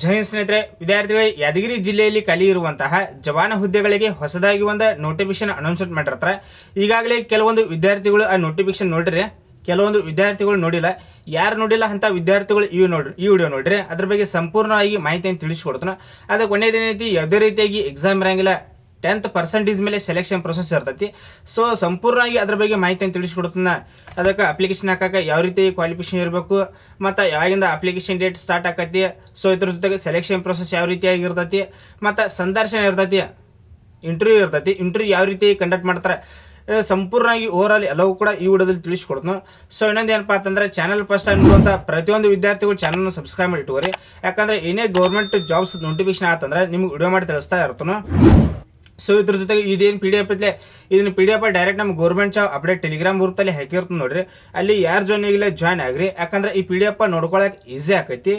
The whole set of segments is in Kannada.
ಜೈ ಸ್ನೇಹಿತರೆ, ವಿದ್ಯಾರ್ಥಿಗಳೇ, ಯಾದಗಿರಿ ಜಿಲ್ಲೆಯಲ್ಲಿ ಖಾಲಿ ಇರುವಂತಹ ಜವಾನ ಹುದ್ದೆಗಳಿಗೆ ಹೊಸದಾಗಿ ಒಂದು ನೋಟಿಫಿಕೇಶನ್ ಅನೌನ್ಸ್ಮೆಂಟ್ ಮಾಡಿರ್ತಾರೆ. ಈಗಾಗಲೇ ಕೆಲವೊಂದು ವಿದ್ಯಾರ್ಥಿಗಳು ಆ ನೋಟಿಫಿಕೇಶನ್ ನೋಡ್ರಿ, ಕೆಲವೊಂದು ವಿದ್ಯಾರ್ಥಿಗಳು ನೋಡಿಲ್ಲ. ಯಾರು ನೋಡಿಲ್ಲ ಅಂತ ವಿದ್ಯಾರ್ಥಿಗಳು ಈ ವಿಡಿಯೋ ನೋಡ್ರಿ. ಅದ್ರ ಬಗ್ಗೆ ಸಂಪೂರ್ಣವಾಗಿ ಮಾಹಿತಿಯನ್ನು ತಿಳಿಸ್ಕೊಡ್ತಾನೆ. ಅದಕ್ಕೆ ಒಂದೇದೇನೈತಿ, ಯಾವುದೇ ರೀತಿಯಾಗಿ ಎಕ್ಸಾಮ್ ಇರಂಗಿಲ್ಲ, 10% ಮೇಲೆ ಸೆಲೆಕ್ಷನ್ ಪ್ರೊಸೆಸ್ ಇರ್ತೈತಿ. ಸೊ ಸಂಪೂರ್ಣವಾಗಿ ಅದ್ರ ಬಗ್ಗೆ ಮಾಹಿತಿಯನ್ನು ತಿಳಿಸ್ಕೊಡ್ತಾನೆ. ಅದಕ್ಕೆ ಅಪ್ಲಿಕೇಶನ್ ಹಾಕಕ್ಕೆ ಯಾವ ರೀತಿ ಕ್ವಾಲಿಫಿಕೇಶನ್ ಇರಬೇಕು, ಮತ್ತು ಯಾವಾಗಿಂದ ಅಪ್ಲಿಕೇಶನ್ ಡೇಟ್ ಸ್ಟಾರ್ಟ್ ಆಕತಿ, ಸೊ ಇದ್ರ ಜೊತೆಗೆ ಸೆಲೆಕ್ಷನ್ ಪ್ರೊಸೆಸ್ ಯಾವ ರೀತಿಯಾಗಿ ಇರ್ತೈತಿ, ಮತ್ತು ಸಂದರ್ಶನ ಇರ್ತೈತಿ, ಇಂಟರ್ವ್ಯೂ ಇರ್ತೈತಿ, ಇಂಟರ್ವ್ಯೂ ಯಾವ ರೀತಿ ಕಂಡಕ್ಟ್ ಮಾಡ್ತಾರೆ, ಸಂಪೂರ್ಣವಾಗಿ ಓವರ್ ಆಲ್ ಎಲ್ಲವೂ ಕೂಡ ಈ ವಿಡಿಯೋದಲ್ಲಿ ತಿಳಿಸ್ಕೊಡ್ತಾನೆ. ಸೊ ಇನ್ನೊಂದು ಏನಪ್ಪಾ ಅಂತಂದ್ರೆ, ಚಾನಲ್ ಫಸ್ಟ್ ಟೈಮ್ ನೋಡುವಂಥ ಪ್ರತಿಯೊಂದು ವಿದ್ಯಾರ್ಥಿಗಳು ಚಾನಲ್ನ ಸಬ್ಸ್ಕ್ರೈಬ್ ಮಾಡಿ ಇಟ್ಕೋರಿ. ಯಾಕಂದ್ರೆ ಏನೇ ಗೌರ್ಮೆಂಟ್ ಜಾಬ್ಸ್ ನೋಟಿಫಿಕೇಶನ್ ಆತಂದ್ರೆ ನಿಮ್ಗೆ ವಿಡಿಯೋ ಮಾಡಿ ತಿಳಿಸ್ತಾ ಇರ್ತಾನೆ. ಸೊ ಇದ್ರ ಜೊತೆಗೆ ಇದೇನು PDF ಐತೆ, ಇದನ್ನ PDF ಡೈರೆಕ್ಟ್ ನಮ್ಮ ಗೌರ್ಮೆಂಟ್ ಜಾಬ್ ಅಪ್ಡೇಟ್ ಟೆಲಿಗ್ರಾಮ್ ಗ್ರೂಪಲ್ಲಿ ಹಾಕಿರ್ತದೆ ನೋಡ್ರಿ. ಅಲ್ಲಿ ಯಾರು ಜಾಯ್ನ್ ಆಗಿಲ್ಲ ಜಾಯ್ನ್ ಆಗ್ರಿ. ಯಾಕಂದ್ರೆ ಈ PDF ನೋಡ್ಕೊಳಕ್ಕೆ ಈಸಿ ಆಕೈತಿ.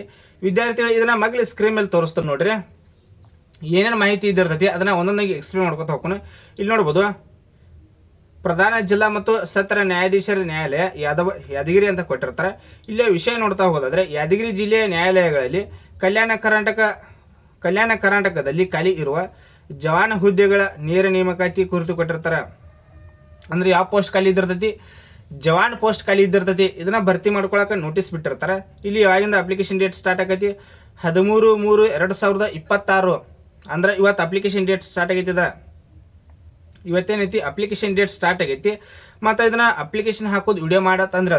ವಿದ್ಯಾರ್ಥಿಗಳು ಇದನ್ನ ಮಗ್ಲಿ ಸ್ಕ್ರೀನ್ ಮೇಲೆ ತೋರಿಸ್ತಾರೆ ನೋಡ್ರಿ. ಏನೇನು ಮಾಹಿತಿ ಇದಿರ್ತೈತಿ ಅದನ್ನ ಒಂದೊಂದಾಗಿ ಎಕ್ಸ್ಪ್ಲೇನ್ ಮಾಡ್ಕೊತ ಹೋಗ್ಕೊಂಡು ಇಲ್ಲಿ ನೋಡ್ಬೋದು. ಪ್ರಧಾನ ಜಿಲ್ಲಾ ಮತ್ತು ಸತ್ರ ನ್ಯಾಯಾಧೀಶರ ನ್ಯಾಯಾಲಯ ಯಾದಗಿರಿ ಅಂತ ಕೊಟ್ಟಿರ್ತಾರೆ. ಇಲ್ಲೇ ವಿಷಯ ನೋಡ್ತಾ ಹೋಗೋದಾದ್ರೆ, ಯಾದಗಿರಿ ಜಿಲ್ಲೆಯ ನ್ಯಾಯಾಲಯಗಳಲ್ಲಿ ಕಲ್ಯಾಣ ಕರ್ನಾಟಕದಲ್ಲಿ ಖಾಲಿ ಇರುವ ಜವಾನ ಹುದ್ದೆಗಳ ನೇರ ನೇಮಕಾತಿ ಕುರಿತು ಕೊಟ್ಟಿರ್ತಾರೆ. ಅಂದ್ರೆ ಯಾವ ಪೋಸ್ಟ್ ಖಾಲಿ ಇದ್ದಿರ್ತೈತಿ, ಜವಾನ್ ಪೋಸ್ಟ್ ಖಾಲಿ ಇದ್ದಿರ್ತೈತಿ, ಇದನ್ನ ಭರ್ತಿ ಮಾಡ್ಕೊಳಕ್ಕೆ ನೋಟಿಸ್ ಬಿಟ್ಟಿರ್ತಾರೆ. ಇಲ್ಲಿ ಯಾವಾಗಿಂದ ಅಪ್ಲಿಕೇಶನ್ ಡೇಟ್ ಸ್ಟಾರ್ಟ್ ಆಗೈತಿ, 13/3/2026. ಅಂದ್ರೆ ಇವತ್ತು ಅಪ್ಲಿಕೇಶನ್ ಡೇಟ್ ಸ್ಟಾರ್ಟ್ ಆಗೈತಿದ. ಇವತ್ತೇನೈತಿ ಅಪ್ಲಿಕೇಶನ್ ಡೇಟ್ ಸ್ಟಾರ್ಟ್ ಆಗೈತಿ. ಮತ್ತು ಇದನ್ನ ಅಪ್ಲಿಕೇಶನ್ ಹಾಕೋದು ವಿಡಿಯೋ ಮಾಡತ್ತಂದ್ರೆ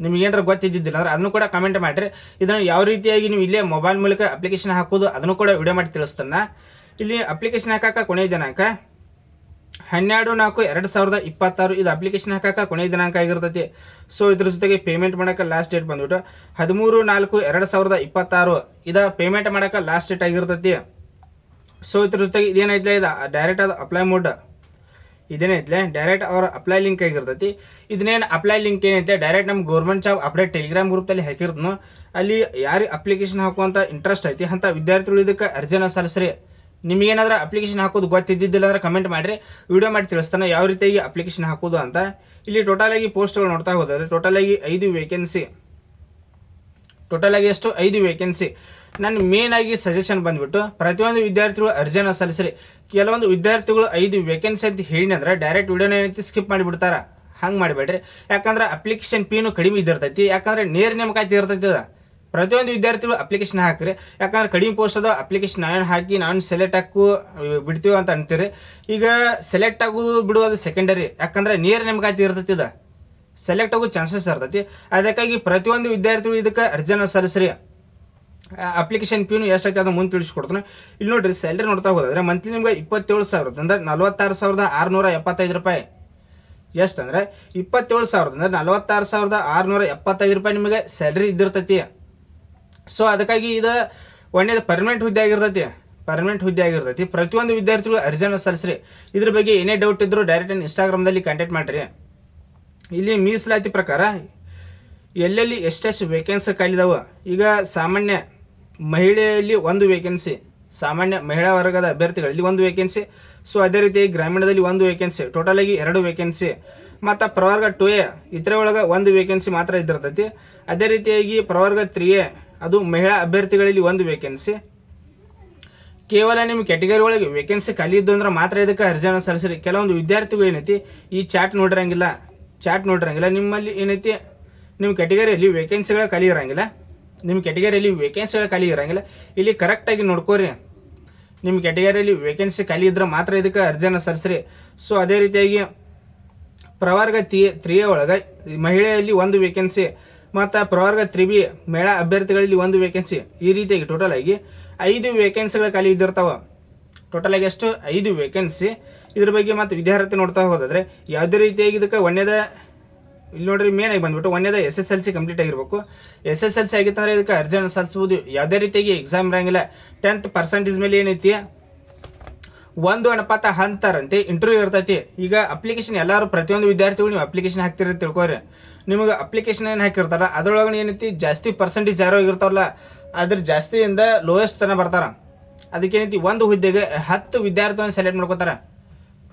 ನಿಮ್ಗೆ ಏನಾರ ಗೊತ್ತಿದ್ದಿಲ್ಲ ಅಂದ್ರೆ ಅದನ್ನು ಕೂಡ ಕಮೆಂಟ್ ಮಾಡಿರಿ. ಇದನ್ನು ಯಾವ ರೀತಿಯಾಗಿ ನೀವು ಇಲ್ಲೇ ಮೊಬೈಲ್ ಮೂಲಕ ಅಪ್ಲಿಕೇಶನ್ ಹಾಕೋದು ಅದನ್ನು ಕೂಡ ವಿಡಿಯೋ ಮಾಡಿ ತಿಳಿಸ್ತಾನೆ. ಇಲ್ಲಿ ಅಪ್ಲಿಕೇಶನ್ ಹಾಕಕ್ಕೆ ಕೊನೆಯ ದಿನಾಂಕ 12/4/2026. ಇದು ಅಪ್ಲಿಕೇಶನ್ ಹಾಕಕ್ಕೆ ಕೊನೆಯ ದಿನಾಂಕ ಆಗಿರ್ತೈತಿ. ಸೊ ಇದ್ರ ಜೊತೆಗೆ ಪೇಮೆಂಟ್ ಮಾಡೋಕೆ ಲಾಸ್ಟ್ ಡೇಟ್ ಬಂದ್ಬಿಟ್ಟು 13/4/2026. ಇದು ಪೇಮೆಂಟ್ ಮಾಡೋಕೆ ಲಾಸ್ಟ್ ಡೇಟ್ ಆಗಿರ್ತೈತಿ. ಸೊ ಇದ್ರ ಜೊತೆಗೆ ಇದೇನೈತ್ಲೆ, ಇದು ಡೈರೆಕ್ಟ್ ಅದು ಅಪ್ಲೈ ಮೋಡ್ ಇದೇನೈತ್ಲೆ, ಡೈರೆಕ್ಟ್ ಅವ್ರ ಅಪ್ಲೈ ಲಿಂಕ್ ಆಗಿರ್ತೈತಿ. ಇದನ್ನೇನು ಅಪ್ಲೈ ಲಿಂಕ್ ಏನೈತೆ ಡೈರೆಕ್ಟ್ ನಮ್ಮ ಗೌರ್ಮೆಂಟ್ ಜಾಬ್ ಅಪ್ಡೇಟ್ ಟೆಲಿಗ್ರಾಮ್ ಗ್ರೂಪಲ್ಲಿ ಹಾಕಿರ್ತನು. ಅಲ್ಲಿ ಯಾರಿಗೆ ಅಪ್ಲಿಕೇಶನ್ ಹಾಕುವಂಥ ಇಂಟ್ರೆಸ್ಟ್ ಐತಿ ಅಂತ ವಿದ್ಯಾರ್ಥಿಗಳು ಇದಕ್ಕೆ ಅರ್ಜಿನ ಸಲ್ಲಿಸ್ರಿ. ನಿಮಗೇನಾದ್ರೂ ಅಪ್ಲಿಕೇಶನ್ ಹಾಕೋದು ಗೊತ್ತಿದ್ದಿಲ್ಲ ಅಂದ್ರೆ ಕಮೆಂಟ್ ಮಾಡಿರಿ, ವಿಡಿಯೋ ಮಾಡಿ ತಿಳಿಸ್ತಾನೆ ಯಾವ ರೀತಿಯಾಗಿ ಅಪ್ಲಿಕೇಶನ್ ಹಾಕೋದು ಅಂತ. ಇಲ್ಲಿ ಟೋಟಲ್ ಆಗಿ ಪೋಸ್ಟ್ಗಳು ನೋಡ್ತಾ ಹೋದರೆ ಟೋಟಲ್ ಆಗಿ 5 ವೇಕೆನ್ಸಿ. ಟೋಟಲ್ ಆಗಿ ಎಷ್ಟು 5 ವೇಕೆನ್ಸಿ. ನನ್ನ ಮೇನ್ ಆಗಿ ಸಜೆಷನ್ ಬಂದ್ಬಿಟ್ಟು ಪ್ರತಿಯೊಂದು ವಿದ್ಯಾರ್ಥಿಗಳು ಅರ್ಜಿನ ಸಲ್ಲಿಸ್ರಿ. ಕೆಲವೊಂದು ವಿದ್ಯಾರ್ಥಿಗಳು 5 ವೇಕೆನ್ಸಿ ಅಂತ ಹೇಳಿನಂದ್ರೆ ಡೈರೆಕ್ಟ್ ವಿಡಿಯೋನ ಏನೈತಿ ಸ್ಕಿಪ್ ಮಾಡಿಬಿಡ್ತಾರ. ಹಂಗೆ ಮಾಡಿಬೇಡ್ರಿ. ಯಾಕಂದ್ರೆ ಅಪ್ಲಿಕೇಶನ್ ಫೀನು ಕಡಿಮೆ ಇದ್ದಿರ್ತೈತಿ. ಯಾಕಂದ್ರೆ ನೇರ ನೇಮಕಾತಿ ಇರ್ತೈತಿ. ಪ್ರತಿಯೊಂದು ವಿದ್ಯಾರ್ಥಿಗಳು ಅಪ್ಲಿಕೇಶನ್ ಹಾಕ್ರಿ. ಯಾಕಂದ್ರೆ ಕಡಿಮೆ ಪೋಸ್ಟ್ ಅದ, ಅಪ್ಲಿಕೇಶನ್ ನಾವೇನು ಹಾಕಿ ನಾನು ಸೆಲೆಕ್ಟ್ ಬಿಡ್ತೀವಿ ಅಂತ ಅಂತೀರಿ. ಈಗ ಸೆಲೆಕ್ಟ್ ಆಗೋದು ಬಿಡುವುದು ಸೆಕೆಂಡರಿ. ಯಾಕಂದ್ರೆ ನೇರ ನೇಮಕಾತಿ ಇರ್ತೈತಿ, ಸೆಲೆಕ್ಟ್ ಆಗೋ ಚಾನ್ಸಸ್ ಇರ್ತೈತಿ. ಅದಕ್ಕಾಗಿ ಪ್ರತಿಯೊಂದು ವಿದ್ಯಾರ್ಥಿಗಳು ಇದಕ್ಕೆ ಅರ್ಜಿನ ಸಲ್ಲಿಸ್ರಿ. ಅಪ್ಲಿಕೇಶನ್ ಫೀನು ಎಷ್ಟೈತಿ ಅದನ್ನು ಮುಂದೆ ತಿಳಿಸ್ಕೊಡ್ತಾನೆ. ಇಲ್ಲಿ ನೋಡ್ರಿ, ಸ್ಯಾಲ್ರಿ ನೋಡ್ತಾ ಹೋದ್ರೆ ಮಂತ್ಲಿ ನಿಮ್ಗೆ 27,000 ಅಂದ್ರೆ 46,675 ರೂಪಾಯಿ. ಎಷ್ಟಂದ್ರೆ 27,000 ಅಂದ್ರೆ 46,675 ರೂಪಾಯಿ ನಿಮಗೆ ಸ್ಯಾಲ್ರಿ ಇದ್ದಿರ್ತೈತಿ. ಸೊ ಅದಕ್ಕಾಗಿ ಇದು ಒಳ್ಳೆಯದು ಪರ್ಮನೆಂಟ್ ಹುದ್ದೆ ಆಗಿರ್ತೈತಿ. ಪ್ರತಿಯೊಂದು ವಿದ್ಯಾರ್ಥಿಗಳು ಅರ್ಜಿನ ಸಲ್ಲಿಸ್ರಿ. ಇದ್ರ ಬಗ್ಗೆ ಏನೇ ಡೌಟ್ ಇದ್ರು ಡೈರೆಕ್ಟ್ ಇನ್ಸ್ಟಾಗ್ರಾಮ್ದಲ್ಲಿ ಕಾಂಟ್ಯಾಕ್ಟ್ ಮಾಡಿರಿ. ಇಲ್ಲಿ ಮೀಸಲಾತಿ ಪ್ರಕಾರ ಎಲ್ಲೆಲ್ಲಿ ಎಷ್ಟೆಷ್ಟು ವೇಕೆನ್ಸಿ ಖಾಲಿದಾವ. ಈಗ ಸಾಮಾನ್ಯ ಮಹಿಳೆಯಲ್ಲಿ 1 ವೇಕೆನ್ಸಿ, ಸಾಮಾನ್ಯ ಮಹಿಳಾ ವರ್ಗದ ಅಭ್ಯರ್ಥಿಗಳಲ್ಲಿ 1 ವೇಕೆನ್ಸಿ. ಸೊ ಅದೇ ರೀತಿ ಗ್ರಾಮೀಣದಲ್ಲಿ 1 ವೇಕೆನ್ಸಿ, ಟೋಟಲ್ ಆಗಿ 2 ವೇಕೆನ್ಸಿ. ಮತ್ತು ಪ್ರವರ್ಗ 2A ಇತರ ಒಳಗೆ 1 ವೇಕೆನ್ಸಿ ಮಾತ್ರ ಇದ್ದಿರ್ತೈತಿ. ಅದೇ ರೀತಿಯಾಗಿ ಪ್ರವರ್ಗ 3A ಅದು ಮಹಿಳಾ ಅಭ್ಯರ್ಥಿಗಳಲ್ಲಿ 1 ವೇಕೆನ್ಸಿ. ಕೇವಲ ನಿಮ್ಮ ಕ್ಯಾಟಗರಿ ಒಳಗೆ ವೇಕೆನ್ಸಿ ಖಾಲಿ ಇದ್ದು ಅಂದ್ರೆ ಮಾತ್ರ ಇದಕ್ಕೆ ಅರ್ಜಿನ ಸಲ್ಲಿಸ್ರಿ. ಕೆಲವೊಂದು ವಿದ್ಯಾರ್ಥಿಗಳು ಏನೈತಿ ಈ ಚಾಟ್ ನೋಡಿರಂಗಿಲ್ಲ. ನಿಮ್ಮಲ್ಲಿ ಏನೈತಿ ನಿಮ್ಮ ಕ್ಯಾಟಗರಿಯಲ್ಲಿ ವೇಕೆನ್ಸಿಗಳ ಖಾಲಿ ಇರಂಗಿಲ್ಲ. ಇಲ್ಲಿ ಕರೆಕ್ಟಾಗಿ ನೋಡ್ಕೋರಿ. ನಿಮ್ಮ ಕ್ಯಾಟಗರಿಯಲ್ಲಿ ವೇಕೆನ್ಸಿ ಖಾಲಿ ಇದ್ರೆ ಮಾತ್ರ ಇದಕ್ಕೆ ಅರ್ಜಿನ ಸಲ್ಲಿಸ್ರಿ. ಸೊ ಅದೇ ರೀತಿಯಾಗಿ ಪ್ರವರ್ಗ 3A ಒಳಗೆ ಮಹಿಳೆಯಲ್ಲಿ 1 ವೇಕೆನ್ಸಿ ಮತ್ತು ಪ್ರವರ್ಗ 3B ಮಹಿಳಾ ಅಭ್ಯರ್ಥಿಗಳಲ್ಲಿ 1 ವೇಕೆನ್ಸಿ. ಈ ರೀತಿಯಾಗಿ ಟೋಟಲ್ ಆಗಿ 5 ವೇಕೆನ್ಸಿಗಳು ಖಾಲಿ ಇದ್ದಿರ್ತಾವ. ಟೋಟಲ್ ಆಗಿ ಎಷ್ಟು 5 ವೇಕೆನ್ಸಿ. ಇದ್ರ ಬಗ್ಗೆ ಮತ್ತು ವಿದ್ಯಾರ್ಥಿ ನೋಡ್ತಾ ಹೋದಾದ್ರೆ ಯಾವುದೇ ರೀತಿಯಾಗಿ ಇದಕ್ಕೆ ಇಲ್ಲಿ ನೋಡ್ರಿ, ಮೇನ್ ಆಗಿ ಬಂದ್ಬಿಟ್ಟು ಒಂದೇದ SSLC ಕಂಪ್ಲೀಟ್ ಆಗಿರ್ಬೇಕು. SSLC ಆಗಿತ್ತಂದ್ರೆ ಇದಕ್ಕೆ ಅರ್ಜಿನ ಸಲ್ಲಿಸಬಹುದು. ಯಾವುದೇ ರೀತಿಯಾಗಿ ಎಕ್ಸಾಮ್ ಇರಂಗಿಲ್ಲ. 10% ಮೇಲೆ ಏನೈತಿ 1 ಅನುಪಾತ ಅಂತಾರಂತೆ ಇಂಟರ್ವ್ಯೂ ಇರ್ತೈತಿ. ಈಗ ಅಪ್ಲಿಕೇಶನ್ ಎಲ್ಲರೂ ಪ್ರತಿಯೊಂದು ವಿದ್ಯಾರ್ಥಿಗಳು ನೀವು ಅಪ್ಲಿಕೇಶನ್ ಹಾಕ್ತಿರ ತಿಳ್ಕೊರಿ. ನಿಮಗೆ ಅಪ್ಲಿಕೇಶನ್ ಏನು ಹಾಕಿರ್ತಾರ ಅದ್ರೊಳಗೆ ಏನೈತಿ ಜಾಸ್ತಿ ಪರ್ಸೆಂಟೇಜ್ ಯಾರೋ ಆಗಿರ್ತಾವಲ್ಲ ಅದ್ರ ಜಾಸ್ತಿಯಿಂದ ಲೋಯೆಸ್ಟ್ ತನ ಬರ್ತಾರ. ಅದಕ್ಕೇನೈತಿ 1 ಹುದ್ದೆಗೆ 10 ವಿದ್ಯಾರ್ಥಿಗಳನ್ನು ಸೆಲೆಕ್ಟ್ ಮಾಡ್ಕೋತಾರ.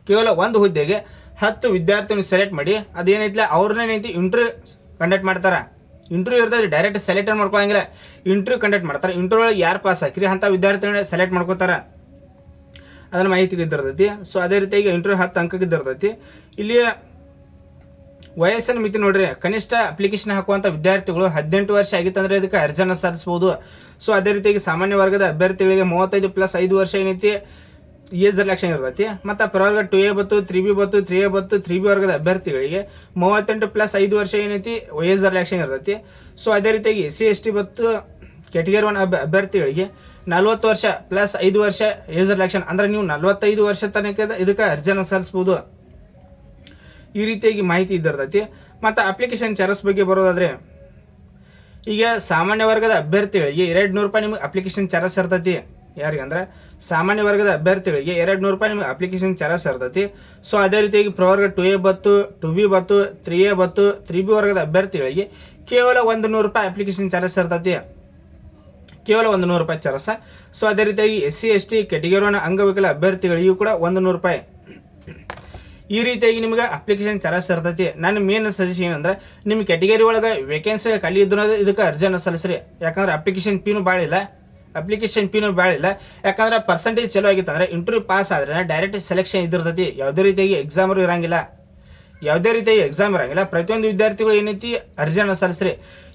ಕೇವಲ 1 ಹುದ್ದೆಗೆ 10 ವಿದ್ಯಾರ್ಥಿಗಳನ್ನು ಸೆಲೆಕ್ಟ್ ಮಾಡಿ ಅದೇನೈತಿಲ್ಲ ಅವ್ರನ್ನೇನೈತಿ ಇಂಟರ್ವ್ಯೂ ಕಂಡಕ್ಟ್ ಮಾಡ್ತಾರ. ಇಂಟರ್ವ್ಯೂ ಇರ್ತದೆ, ಡೈರೆಕ್ಟ್ ಸೆಲೆಕ್ಟ್ ಮಾಡ್ಕೊಳಂಗಿಲ್ಲ, ಇಂಟರ್ವ್ಯೂ ಕಂಡಕ್ಟ್ ಮಾಡ್ತಾರೆ. ಇಂಟರ್ವ್ಯೂ ಒಳಗೆ ಯಾರು ಪಾಸ್ ಹಾಕಿರಿ ಅಂತ ವಿದ್ಯಾರ್ಥಿಗಳನ್ನ ಸೆಲೆಕ್ಟ್ ಮಾಡ್ಕೋತಾರೆ, ಅದನ್ನ ಮಾಹಿತಿ ಇದ್ದಿರ್ತೈತಿ. ಸೊ ಅದೇ ರೀತಿಯಾಗಿ ಇಂಟರ್ವ್ಯೂ 10 ಅಂಕಕ್ಕೆ ಇದ್ದಿರ್ತೈತಿ. ಇಲ್ಲಿ ವಯಸ್ಸನ್ನು ಮಿತಿ ನೋಡ್ರಿ, ಕನಿಷ್ಠ ಅಪ್ಲಿಕೇಶನ್ ಹಾಕುವಂಥ ವಿದ್ಯಾರ್ಥಿಗಳು 18 ವರ್ಷ ಆಗಿತ್ತಂದ್ರೆ ಇದಕ್ಕೆ ಅರ್ಜಿಯನ್ನು ಸಲ್ಲಿಸಬಹುದು. ಸೊ ಅದೇ ರೀತಿಯಾಗಿ ಸಾಮಾನ್ಯ ವರ್ಗದ ಅಭ್ಯರ್ಥಿಗಳಿಗೆ 35+5 ವರ್ಷ ಏನೈತಿ ಏಜ್ ರಿಲ್ಯಾಕ್ಷನ್ ಇರ್ತೈತಿ. ಮತ್ತು ಪ್ರವರ್ಗ 2A ಬತ್ತು, 3B ಬತ್ತು, 3A ಬತ್ತು, 3B ವರ್ಗದ ಅಭ್ಯರ್ಥಿಗಳಿಗೆ 38+5 ವರ್ಷ ಏನೈತಿ ಏಜ್ ರಿಲ್ಯಾಕ್ಷನ್ ಇರ್ತೈತಿ. ಸೊ ಅದೇ ರೀತಿಯಾಗಿ SC/ST ಬತ್ತು ಕ್ಯಾಟಗರಿ 1 ಅಭ್ಯರ್ಥಿಗಳಿಗೆ 40 ವರ್ಷ ಪ್ಲಸ್ 5 ವರ್ಷ ಏಜ್ ರಿಲ್ಯಾಕ್ಷನ್, ಅಂದ್ರೆ ನೀವು 45 ವರ್ಷ ತನಕ ಇದಕ್ಕೆ ಅರ್ಜಿಯನ್ನು ಸಲ್ಲಿಸಬಹುದು. ಈ ರೀತಿಯಾಗಿ ಮಾಹಿತಿ ಇದ್ದಿರ್ತೈತಿ. ಮತ್ತು ಅಪ್ಲಿಕೇಶನ್ ಚಾರ್ಜಸ್ ಬಗ್ಗೆ ಬರೋದಾದ್ರೆ, ಈಗ ಸಾಮಾನ್ಯ ವರ್ಗದ ಅಭ್ಯರ್ಥಿಗಳಿಗೆ 200 ರೂಪಾಯಿ ನಿಮಗೆ ಅಪ್ಲಿಕೇಶನ್ ಚಾರ್ಜಸ್ ಇರ್ತೈತಿ. ಯಾರಿಗಂದ್ರೆ ಸಾಮಾನ್ಯ ವರ್ಗದ ಅಭ್ಯರ್ಥಿಗಳಿಗೆ 200 ರೂಪಾಯಿ ನಿಮಗೆ ಅಪ್ಲಿಕೇಶನ್ ಚಾರ್ಜಸ್ ಇರ್ತೈತಿ. ಸೊ ಅದೇ ರೀತಿಯಾಗಿ ಪ್ರವರ್ಗ 2A ಬತ್ತು, 2B ಬತ್ತು, 3A ಬತ್ತು, 3B ವರ್ಗದ ಅಭ್ಯರ್ಥಿಗಳಿಗೆ ಕೇವಲ 100 ರೂಪಾಯಿ ಅಪ್ಲಿಕೇಶನ್ ಚಾರ್ಜಸ್ ಇರ್ತೈತಿ, ಕೇವಲ 100 ರೂಪಾಯಿ ಚಾರ್ಜಸ್. ಸೊ ಅದೇ ರೀತಿಯಾಗಿ SC/ST ಕ್ಯಾಟಗರಿ 1 ಅಂಗವಿಕಲ ಅಭ್ಯರ್ಥಿಗಳಿಗೂ ಕೂಡ 100 ರೂಪಾಯಿ. ಈ ರೀತಿಯಾಗಿ ನಿಮಗೆ ಅಪ್ಲಿಕೇಶನ್ ಚಾರ್ಜಸ್ ಇರ್ತೈತಿ. ನನ್ನ ಮೇನ್ ಸಜೆಷನ್ ಏನಂದ್ರೆ, ನಿಮ್ಮ ಕ್ಯಾಟಗರಿ ಒಳಗೆ ವೇಕೆನ್ಸಿ ಖಾಲಿ ಇದ್ದು ಇದಕ್ಕೆ ಅರ್ಜಿಯನ್ನು ಸಲ್ಲಿಸ್ರಿ. ಯಾಕಂದ್ರೆ ಅಪ್ಲಿಕೇಶನ್ ಫೀನು ಭಾಳ ಇಲ್ಲ, ಯಾಕಂದ್ರೆ ಪರ್ಸೆಂಟೇಜ್ ಚಲೋ ಆಗಿತ್ತಂದ್ರೆ ಇಂಟರ್ವ್ಯೂ ಪಾಸ್ ಆದ್ರೆ ಡೈರೆಕ್ಟ್ ಸೆಲೆಕ್ಷನ್ ಇದ್ದಿರ್ತೈತಿ. ಯಾವುದೇ ರೀತಿಯಾಗಿ ಎಕ್ಸಾಮ್ ಇರಂಗಿಲ್ಲ, ಪ್ರತಿಯೊಂದು ವಿದ್ಯಾರ್ಥಿಗಳು ಏನೈತಿ ಅರ್ಜಿಯನ್ನು ಸಲ್ಲಿಸ್ರಿ.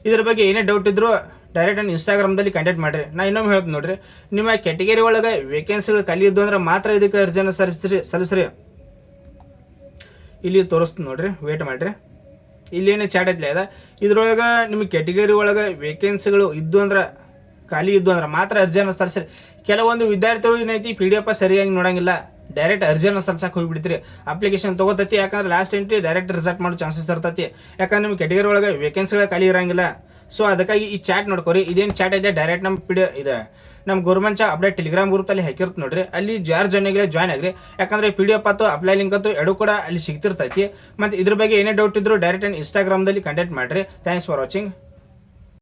ಇದ್ರ ಬಗ್ಗೆ ಏನೇ ಡೌಟ್ ಇದ್ರು ಡೈರೆಕ್ಟ್ ನಾನು ಇನ್ಸ್ಟಾಗ್ರಾಮ್ದಲ್ಲಿ ಕಾಂಟ್ಯಾಕ್ಟ್ ಮಾಡ್ರಿ. ನಾ ಇನ್ನೊಮ್ಮೆ ಹೇಳ್ತೀನಿ ನೋಡ್ರಿ, ನಿಮ್ಮ ಕ್ಯಾಟಗರಿ ಒಳಗೆ ವೇಕೆನ್ಸಿಗಳು ಖಾಲಿ ಇದ್ದು ಅಂದ್ರೆ ಮಾತ್ರ ಇದಕ್ಕೆ ಅರ್ಜಿಯನ್ನು ಸಲ್ಲಿಸ್ರಿ. ಇಲ್ಲಿ ತೋರಿಸ್ತೀನಿ ನೋಡ್ರಿ, ವೇಟ್ ಮಾಡ್ರಿ. ಇಲ್ಲಿ ಏನು ಚಾಟ್ ಐತ್ಲೆ ಅದ, ಇದ್ರೊಳಗೆ ನಿಮ್ಮ ಕ್ಯಾಟಗರಿ ಒಳಗೆ ವೇಕೆನ್ಸಿಗಳು ಇದ್ದು ಅಂದ್ರೆ ಖಾಲಿ ಇದ್ದು ಅಂದ್ರೆ ಮಾತ್ರ ಅರ್ಜಿಯನ್ನು ಸಲ್ಲಿಸ್ರಿ. ಕೆಲವೊಂದು ವಿದ್ಯಾರ್ಥಿಗಳು ಏನೈತಿ PDF ಸರಿಯಾಗಿ ನೋಡಂಗಿಲ್ಲ, ಡೈರೆಕ್ಟ್ ಅರ್ಜಿಯನ್ನು ಸಲ್ಸಕ್ಕೆ ಹೋಗ್ಬಿಡ್ತೀರಿ, ಅಪ್ಲಿಕೇಶನ್ ತಗೋತೈತಿ. ಯಾಕಂದ್ರೆ ಲಾಸ್ಟ್ ಎಂಟ್ರಿ ಡೈರೆಕ್ಟ್ ರಿಸಲ್ಟ್ ಮಾಡೋ ಚಾನ್ಸಸ್ ಇರ್ತೈತಿ, ಯಾಕಂದ್ರೆ ನಿಮ್ಮ ಕ್ಯಾಟಗರಿ ಒಳಗೆ ವೇಕೆನ್ಸಿಗಳು ಖಾಲಿ ಇರಂಗಿಲ್ಲ. ಸೊ ಅದಕ್ಕಾಗಿ ಈ ಚಾಟ್ ನೋಡ್ಕೋರಿ. ಇದೇನು ಚಾಟ್ ಇದೆ ಡೈರೆಕ್ಟ್ ನಮ್ಮ ಗೌರ್ಮೆಂಟ್ ಅಪ್ಡೇಟ್ ಟೆಲಿಗ್ರಾಮ್ ಗ್ರೂಪ್ ಅಲ್ಲಿ ಹಾಕಿರ್ತ ನೋಡ್ರಿ, ಅಲ್ಲಿ ಜಾಯ್ನ್ ಆಗ್ರಿ. ಯಾಕಂದ್ರೆ PDF ಅಥವಾ ಅಪ್ಲೈ ಲಿಂಕ್ ಅಂತೂ ಎರಡು ಕೂಡ ಅಲ್ಲಿ ಸಿಗ್ತಿರ್ತೈತಿ. ಮತ್ತೆ ಇದ್ರ ಬಗ್ಗೆ ಏನೇ ಡೌಟ್ ಇದ್ರು ಡೈರೆಕ್ಟ್ ಇನ್ಸ್ಟಾಗ್ರಾಮ್ದಲ್ಲಿ ಕಾಂಟ್ಯಾಕ್ಟ್ ಮಾಡ್ರಿ. Thanks for watching.